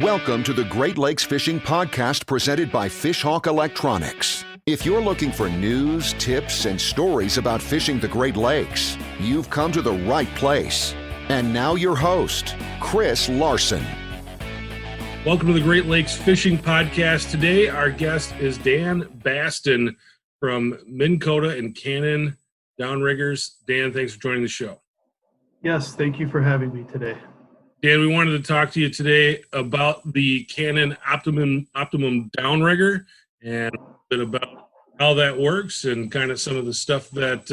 Welcome to the Great Lakes Fishing Podcast presented by Fishhawk Electronics. If you're looking for news, tips, and stories about fishing the Great Lakes, you've come to the right place. And now your host, Chris Larson. Welcome to the Great Lakes Fishing Podcast. Today, our guest is Dan Baston from Minn Kota and Cannon Downriggers. Dan, thanks for joining the show. Yes, thank you for having me today. Dan, we wanted to talk to you today about the Cannon Optimum Downrigger and a bit about how that works and kind of some of the stuff that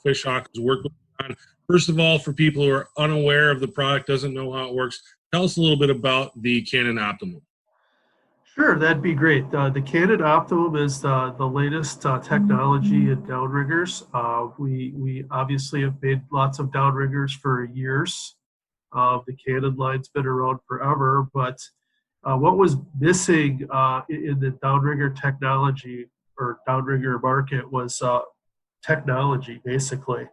Fishhawk has worked on. First of all, for people who are unaware of the product, doesn't know how it works, tell us a little bit about the Cannon Optimum. Sure, that'd be great. The Cannon Optimum is the latest technology in downriggers. We obviously have made lots of downriggers for years. The Cannon line's been around forever, but what was missing in the downrigger technology or downrigger market was technology, basically.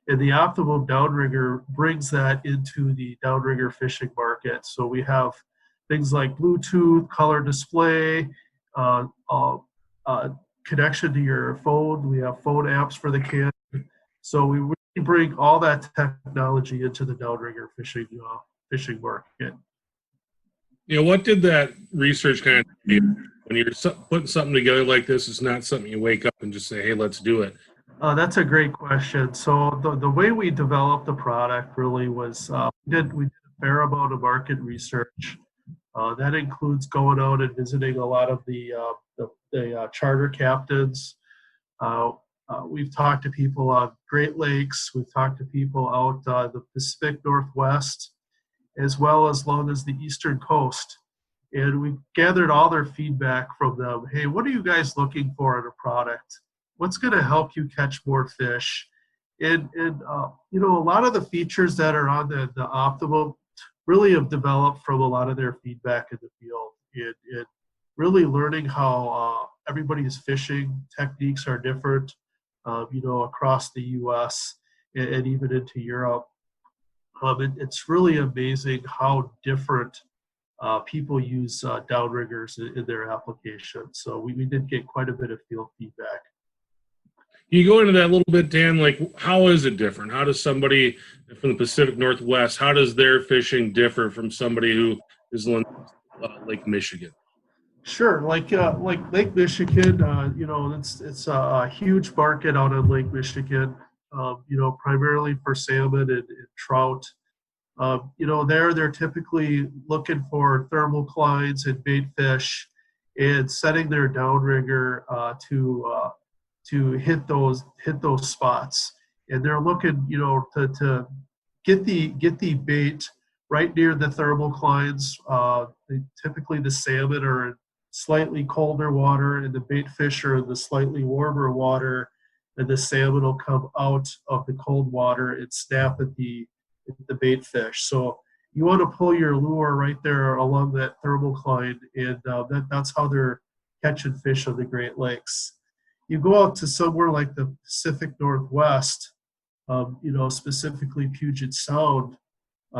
And the Optimum Downrigger brings that into the downrigger fishing market. So we have things like Bluetooth, color display, connection to your phone. We have phone apps for the Cannon. So we really bring all that technology into the downrigger fishing market. What did that research kind of do? When you're putting something together like this, it's not something you wake up and just say, hey, let's do it. That's a great question. So the way we developed the product really was we did a fair amount of market research. That includes going out and visiting a lot of the charter captains. We've talked to people on Great Lakes. We've talked to people out the Pacific Northwest, as well as long as the Eastern Coast. And we gathered all their feedback from them. Hey, what are you guys looking for in a product? What's going to help you catch more fish? And a lot of the features that are on the Optimum really have developed from a lot of their feedback in the field. And really learning how everybody's fishing techniques are different, across the U.S. and even into Europe. It's really amazing how different people use downriggers in their application. So we did get quite a bit of field feedback. Can you go into that a little bit, Dan? Like, how is it different? How does somebody from the Pacific Northwest, how does their fishing differ from somebody who is in Lake Michigan? Sure, like Lake Michigan, it's a huge market out on Lake Michigan. Primarily for salmon and trout. They're typically looking for thermoclines and bait fish, and setting their downrigger to hit those spots. And they're looking, to get the bait right near the thermoclines. Typically the salmon are in slightly colder water, and the bait fish are in the slightly warmer water, and the salmon will come out of the cold water and snap at the bait fish. So you want to pull your lure right there along that thermocline, and that's how they're catching fish on the Great Lakes. You go out to somewhere like the Pacific Northwest, specifically Puget Sound,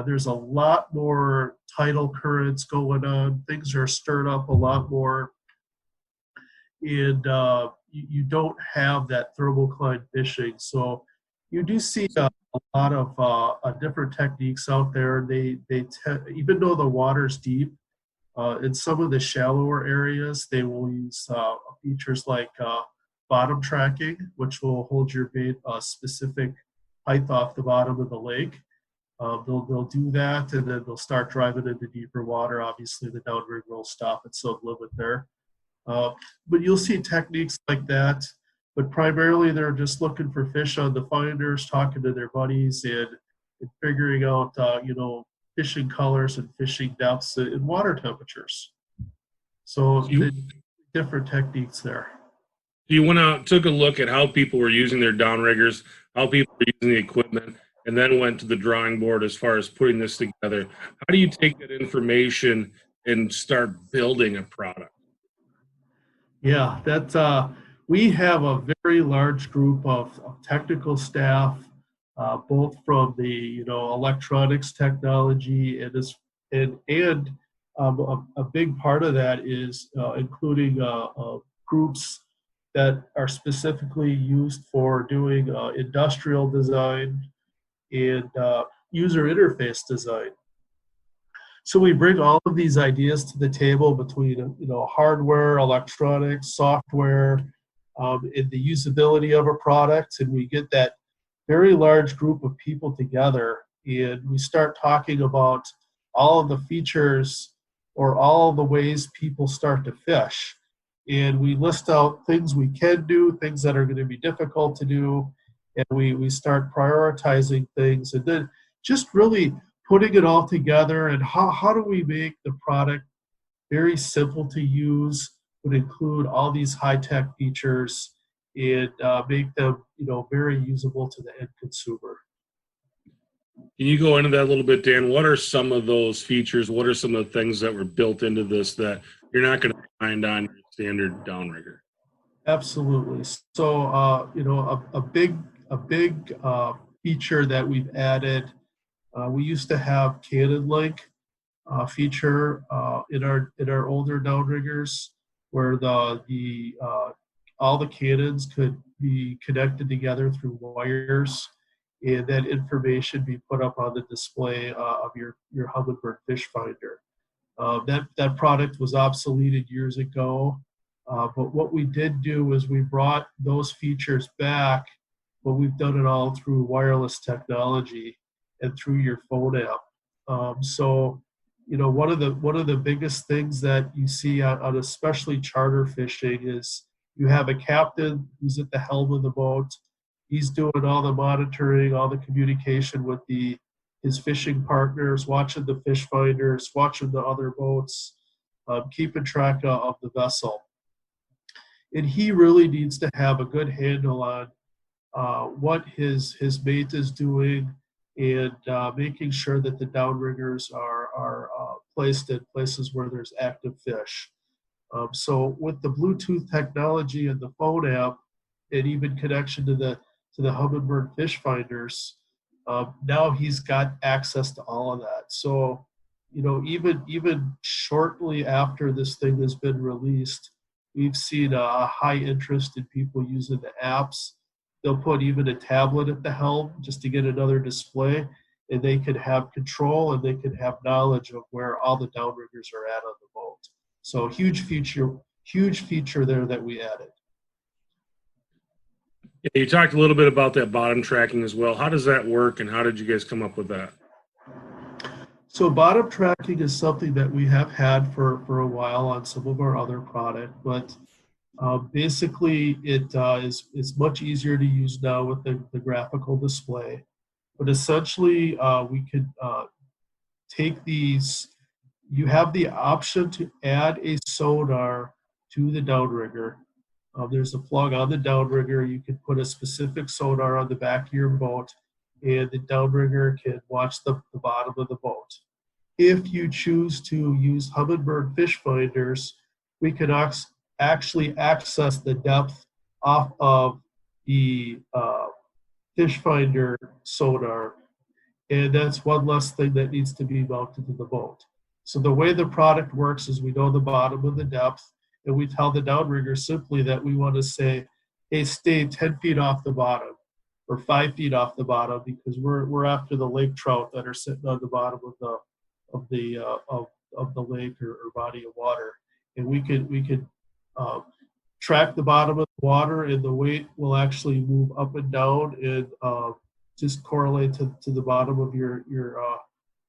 there's a lot more tidal currents going on. Things are stirred up a lot more. And you don't have that thermocline fishing. So you do see a lot of different techniques out there. They even though the water's deep, in some of the shallower areas, they will use features like bottom tracking, which will hold your bait a specific height off the bottom of the lake. They'll do that, and then they'll start driving into deeper water. Obviously, the downrigger will stop at some limit there. But you'll see techniques like that. But primarily, they're just looking for fish on the finders, talking to their buddies, and figuring out, fishing colors and fishing depths and water temperatures. So different techniques there. You went out, took a look at how people were using their downriggers, how people were using the equipment, and then went to the drawing board as far as putting this together. How do you take that information and start building a product? Yeah, we have a very large group of technical staff, both from the electronics technology and a big part of that is including groups that are specifically used for doing industrial design and user interface design. So we bring all of these ideas to the table between hardware, electronics, software, and the usability of a product, and we get that very large group of people together, and we start talking about all of the features or all of the ways people start to fish. And we list out things we can do, things that are going to be difficult to do, and we start prioritizing things, and then just really putting it all together. And how do we make the product very simple to use, would include all these high-tech features, and make them very usable to the end consumer. Can you go into that a little bit, Dan? What are some of those features? What are some of the things that were built into this that you're not going to find on your standard downrigger? Absolutely. So a big feature that we've added. We used to have Cannon Link feature in our older downriggers, where all the cannons could be connected together through wires, and that information be put up on the display of your Humminbird fish finder. That product was obsoleted years ago, but what we did do is we brought those features back, but we've done it all through wireless technology and through your phone app. So one of the biggest things that you see on especially charter fishing is you have a captain who's at the helm of the boat. He's doing all the monitoring, all the communication with his fishing partners, watching the fish finders, watching the other boats, keeping track of the vessel. And he really needs to have a good handle on what his mate is doing, and making sure that the downriggers are placed in places where there's active fish. So with the Bluetooth technology and the phone app, and even connection to the Humminbird fish finders, now he's got access to all of that. So even shortly after this thing has been released, we've seen a high interest in people using the apps. They'll put even a tablet at the helm just to get another display, and they can have control and they can have knowledge of where all the downriggers are at on the boat. So huge feature there that we added. Yeah, you talked a little bit about that bottom tracking as well. How does that work, and how did you guys come up with that? So bottom tracking is something that we have had for a while on some of our other product, but basically it is much easier to use now with the graphical display. But essentially we could take these. You have the option to add a sonar to the downrigger. There's a plug on the downrigger. You can put a specific sonar on the back of your boat, and the downrigger can watch the bottom of the boat. If you choose to use Humminbird fish finders, we can actually access the depth off of the fish finder sonar, and that's one less thing that needs to be mounted to the boat. So the way the product works is we know the bottom of the depth, and we tell the downrigger simply that we want to say, hey, stay 10 feet off the bottom or 5 feet off the bottom, because we're after the lake trout that are sitting on the bottom of the lake or body of water. And we could track the bottom of the water, and the weight will actually move up and down and just correlate to the bottom of your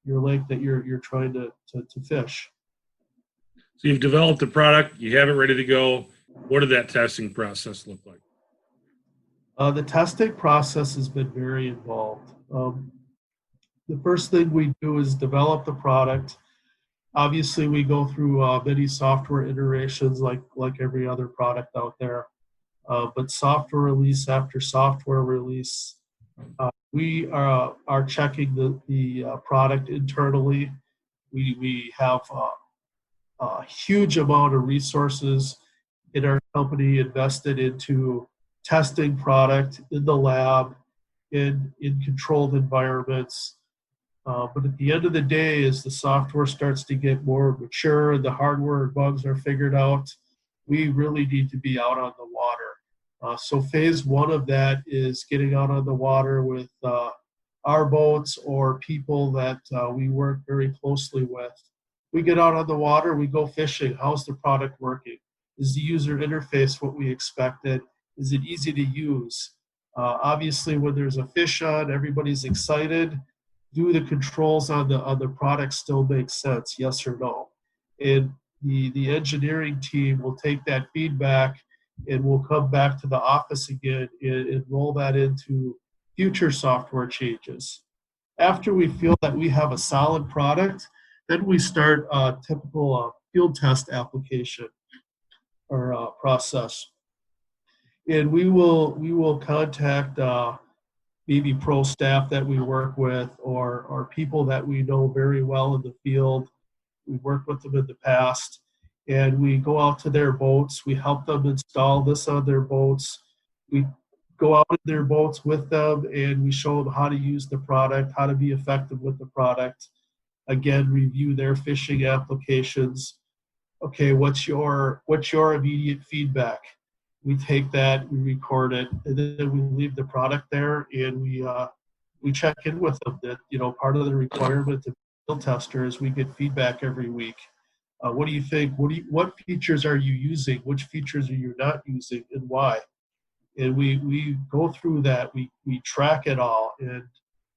lake that you're trying to fish. So you've developed a product, you have it ready to go. What did that testing process look like? The testing process has been very involved. The first thing we do is develop the product. Obviously, we go through many software iterations like every other product out there. But software release after software release, we are checking the product internally. We have a huge amount of resources in our company invested into testing product in the lab, in controlled environments, But at the end of the day, as the software starts to get more mature and the hardware and bugs are figured out, we really need to be out on the water. So phase one of that is getting out on the water with our boats or people that we work very closely with. We get out on the water, we go fishing. How's the product working? Is the user interface what we expected? Is it easy to use? Obviously, when there's a fish on, everybody's excited. Do the controls on the product still make sense? Yes or no? And the engineering team will take that feedback and we'll come back to the office again and roll that into future software changes. After we feel that we have a solid product, then we start a typical field test application or process. And we will contact maybe pro staff that we work with or people that we know very well in the field. We've worked with them in the past, and we go out to their boats. We help them install this on their boats. We go out in their boats with them, and we show them how to use the product, how to be effective with the product. Again, review their fishing applications. Okay, what's your immediate feedback? We take that, we record it, and then we leave the product there, and we check in with them. That part of the requirement of field tester is we get feedback every week. What do you think? What features are you using? Which features are you not using, and why? And we go through that. We track it all, and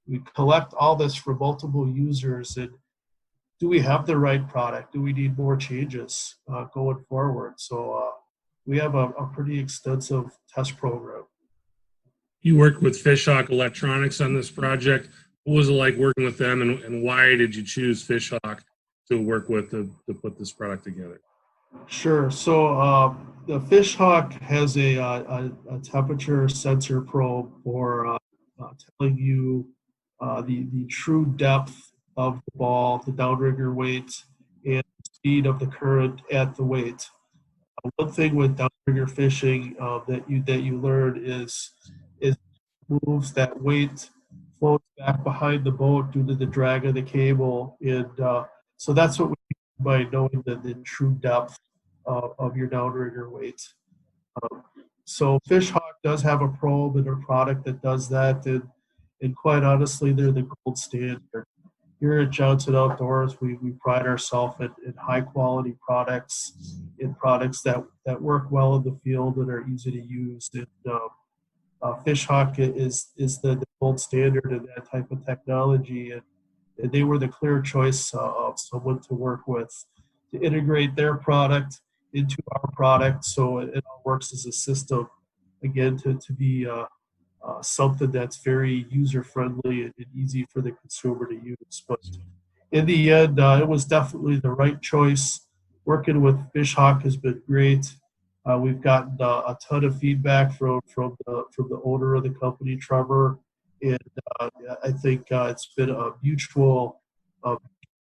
we collect all this from multiple users. And do we have the right product? Do we need more changes going forward? So we have a pretty extensive test program. You worked with Fishhawk Electronics on this project. What was it like working with them, and why did you choose Fishhawk to work with to put this product together? Sure. So the Fishhawk has a temperature sensor probe for telling you the true depth of the ball, the downrigger weight, and the speed of the current at the weight. One thing with downrigger fishing that you learn is moves that weight floats back behind the boat due to the drag of the cable, and so that's what we mean by knowing the true depth of your downrigger weight. So Fishhawk does have a probe and a product that does that, and quite honestly, they're the gold standard. Here at Johnson Outdoors, we pride ourselves in high quality products, in products that work well in the field and are easy to use. And Fishhawk is the gold standard in that type of technology, and they were the clear choice of someone to work with to integrate their product into our product, so it all works as a system. Again, to be something that's very user friendly and easy for the consumer to use. But in the end, it was definitely the right choice. Working with Fishhawk has been great. We've gotten a ton of feedback from the owner of the company, Trevor, and I think it's been a mutual,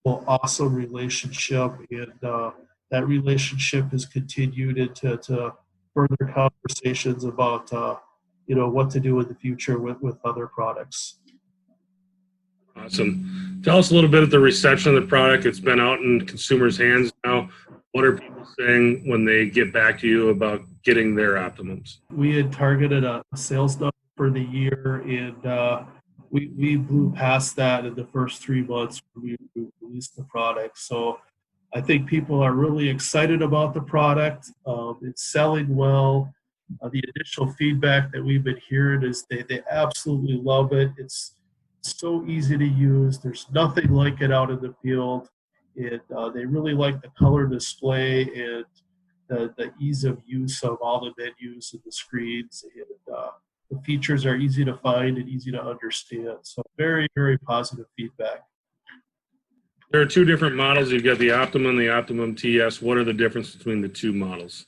awesome relationship, and that relationship has continued into further conversations about what to do in the future with other products. Awesome. Tell us a little bit of the reception of the product. It's been out in consumers' hands now. What are people saying when they get back to you about getting their Optimums? We had targeted a sales number for the year, and we blew past that in the first 3 months when we released the product. So I think people are really excited about the product. It's selling well. The initial feedback that we've been hearing is they absolutely love it. It's so easy to use. There's nothing like it out in the field. They really like the color display and the ease of use of all the menus and the screens. And the features are easy to find and easy to understand. So very, very positive feedback. There are 2 different models. You've got the Optimum and the Optimum TS. What are the differences between the 2 models?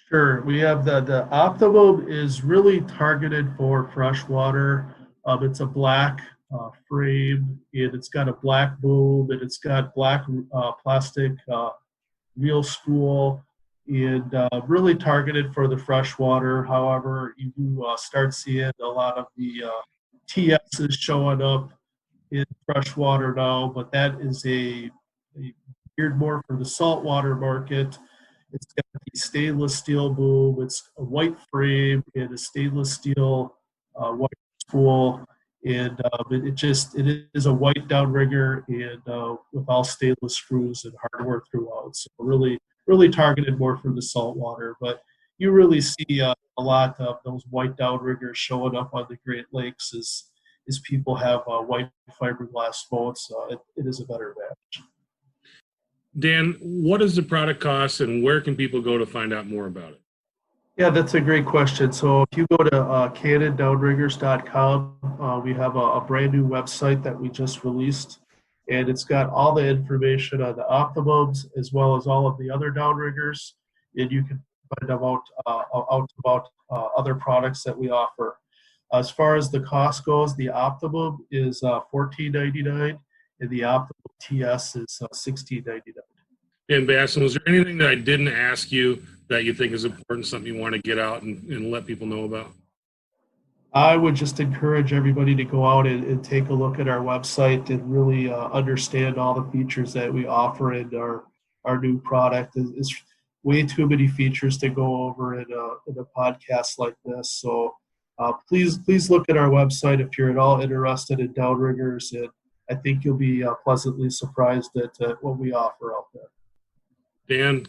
Sure. We have the Optimum is really targeted for freshwater. It's a black frame, and it's got a black boom, and it's got black plastic reel spool, and really targeted for the freshwater. However, you do start seeing a lot of the TSs showing up in freshwater now, but that is a geared more for the saltwater market. It's got the stainless steel boom. It's a white frame and a stainless steel white spool, and it is a white downrigger and with all stainless screws and hardware throughout. So really targeted more for the saltwater, but you really see a lot of those white downriggers showing up on the Great Lakes as people have white fiberglass boats. It is a better match. Dan, what does the product cost and where can people go to find out more about it? Yeah, that's a great question. So if you go to cannondownriggers.com, we have a brand new website that we just released, and it's got all the information on the Optimums as well as all of the other downriggers, and you can find out about other products that we offer. As far as the cost goes, the Optimum is $14.99, and the Optimum TS is $16.99. And Baston, was there anything that I didn't ask you that you think is important, something you want to get out and let people know about? I would just encourage everybody to go out and take a look at our website and really understand all the features that we offer in our new product. It's way too many features to go over in a podcast like this. So please look at our website if you're at all interested in downriggers, and I think you'll be pleasantly surprised at what we offer out there. Dan,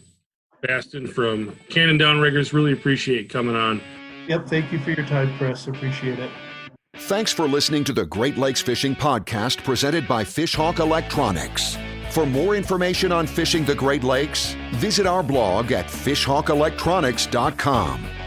Baston from Cannon Downriggers, really appreciate coming on. Yep, thank you for your time, Chris. Appreciate it. Thanks for listening to the Great Lakes Fishing Podcast presented by Fishhawk Electronics. For more information on fishing the Great Lakes, visit our blog at fishhawkelectronics.com.